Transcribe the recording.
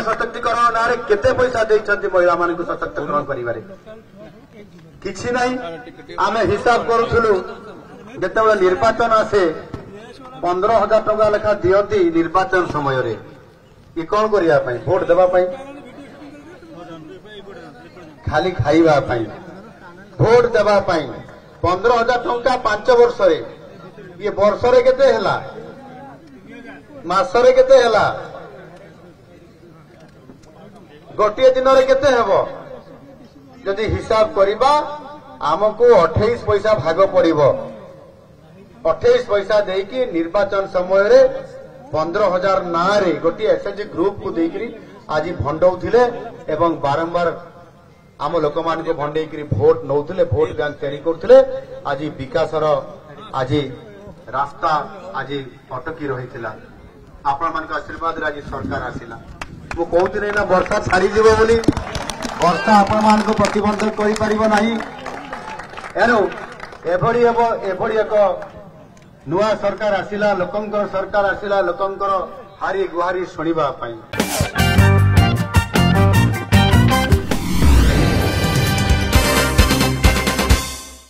सशक्तिकरण ना केते पैसा देइछन्ति महिला मान सशक्तिकरण करिबारे किछि नाही। आमे हिसाब करूथुलु जेतेबेले निर्वाचन आसे 15,000 टका लेखा दियंती निर्वाचन समय रे ये कौन करिया पई वोट देबा पई खाली खाइबा पई वोट देबा पई 15,000 टका 5 वर्ष रे ये वर्ष रे केते हला मास रे केते हला गोटे दिन रे केते हेबो जदि हिसाब करिबा आमको 28 पैसा भाग पड़िबो 28 पैसा देकी निर्वाचन समय रे 15,000 ना रे गोटे एसएचजी ग्रुप को देकरी आज भंडौथिले एवं बारंबार आम लोक मान को भंडेकरी भोट नौथिले भोट बैंक तैयारी करथिले आज विकासर आज रास्ता आज अटकी रहिथिला आपण मान का आशीर्वाद रे आज सरकार आसिला मु कहउथिले ना वर्षा छाड़ी जीवो बोली वर्षा आपण मान को प्रतिबंधक करि परिबो नाही एनो एभଳି एक नुआ सरकार आसिला लोकंकर सरकार आसिला लोकंकर हारी गुहारी शुणिबा पई।